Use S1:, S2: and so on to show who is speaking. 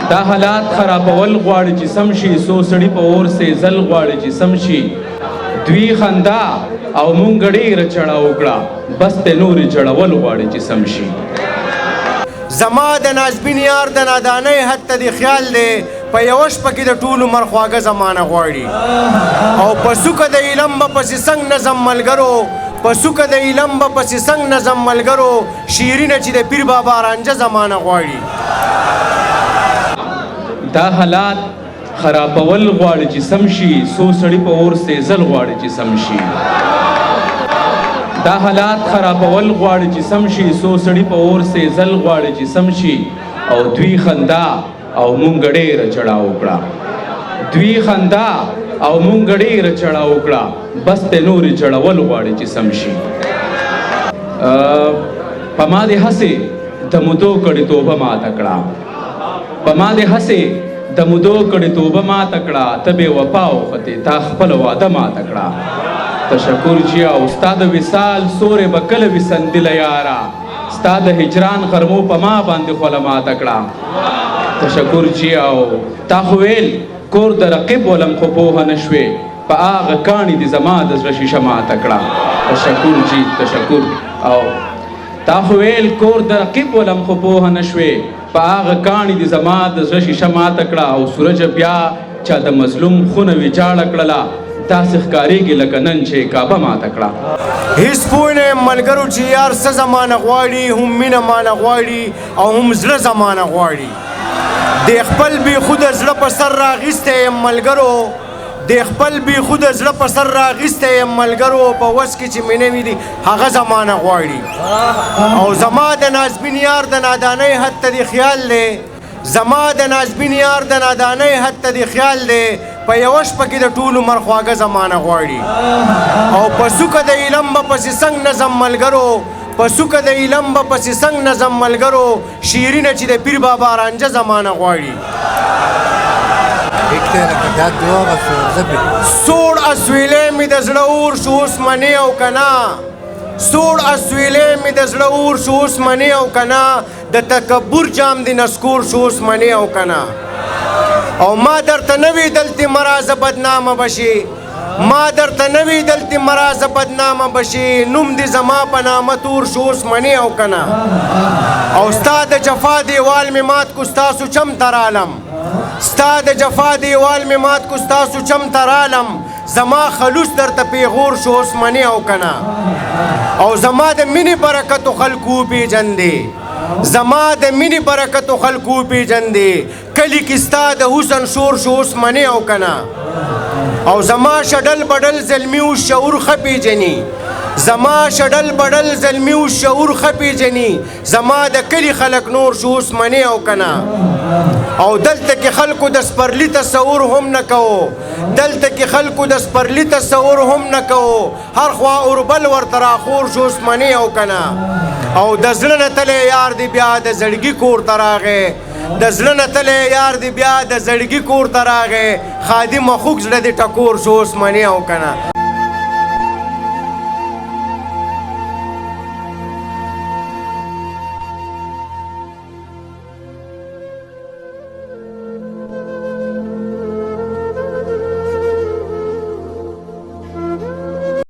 S1: دا حالات خرابول غواړي چې سم شي، څو سړي په اور سېزل غواړي چې سم شي. دوی خندا او مونږ ډېره چړه وکړه، بس ته نورې چړول غواړي چې سم شي.
S2: زما د نازبین یار د نادانۍ حد ته دې خیال دی، په یوه شپه کې د ټولو مرخواږه زمانه غواړي. او په څوکه د علم به پسې څنګ نظم ملګرو، په څوکه د علم به پسې څنګ نظم ملګرو، شیرینه چې د پیر بابا رانجه زمانه غواړي.
S1: دا حالات خرابول غواړي چې سم شي، څو سړي په اور سېزل غواړي چې سم شي. دا حالات خرابول غواړي چې سم شي، څو سړي په اور سېزل غواړي چې سم شي. او دوی خندا او مونږ ډېره چړه وکړه، دوی خندا او مونږ ډېره چړه وکړه، بس ته نورې چړول غواړي چې سم شي. په ما دې هسې د مودو کړې توبه ماته کړه، په ما دې هسې د مودو کړې توبه ماته کړه، ته بې وفا وختې تا خپله واده ماته کړه. تشکر چې او ستا د وصال سورې به کله وي سندله یاره، ستا د هجران غرمو په ما باندې خوله ماته کړه. تشکر چې او تا خو ویل کور د رقیب ولم خو پوهه نه شوې، په هغه کاڼي دې زما د زړه شیشه ماته کړه. تشکر چې تشکر او تا خو ویل کور د رقیب ولم خو پوهه نه شوې، په هغه کاڼي دې زما د زړه شیشه ماته کړه. او سورج بیا چا د مظلوم خونه ویجاړه کړله، داسې ښکارېږي لکه نن چې کعبه ماته کړه.
S2: هیڅ پوه نه یم ملګرو چې یار څه زمانه غواړي، هم مینه مانه غواړي او هم زړه زمانه غواړي. د خپل بېخوده زړه په سر راغیستی یم ملګرو، د خپل بېخوده زړه په سر راغیستی یم ملګرو، په وس کې چې مینه وي دي هغه زمانه غواړي. او زما د نازبین یار د نادانۍ حد ته دې خیال دی، زما د نازبین یار د نادانۍ حد ته دې خیال دی، په یوه شپه کې د ټولو مرخواږه زمانه غواړي. او په څوکه د علم به پسې څنګ نظم ملګرو، په څوکه د علم به پسې څنګ نظم ملګرو، شیرینه چې د پیر بابا رانجه زمانه غواړي. سوړ اسویلی مې د زړه اور شو اوس منې او که نه، سوړ اسویلی مې د زړه اور شو اوس منې او که نه، د تکبر جام دې نسکور شو اوس منې او که نه. او ما درته نه وی دلتې مرازه بدنامه بشي، ما درته نه وی دلتې مرازه بدنامه بشي، نوم دې زما په نامه تور شو اوس منې او که نه. او ستا د جفا دیوال مې مات کو ستاسو چم ته رالم، ستا د جفا دیوال مې مات کو ستاسو چم ته رالم، زما خلوص درته پیغور شو اوس منې او که نه. او زما د مینې برکتو خلکو وپېژندې، زما د مینې برکتو خلکو وپېژندې، کلي کې ستا د حسن شور شو اوس منې او که نه. او زما شډل بډل زلمي اوس شعور ښه پېژني، زما شډل بډل زلمي اوس شعور ښه پېژني، زما د کلي خلک نور شو اوس منې او که نه. او دلته کې خلکو د سپرلي تصور هم نه کوو، دلته کې خلکو د سپرلي تصور هم نه کوو، هر خوا اوربل ورته راخور شو اوس منې او که نه. او د زړه نه تلی یار دی بیا د زړګي کور ته راغی، د زړه نه تلی یار دی بیا د زړګي کور ته راغی، خادمه خوږ زړه دې ټکور شو اوس منې او که نه.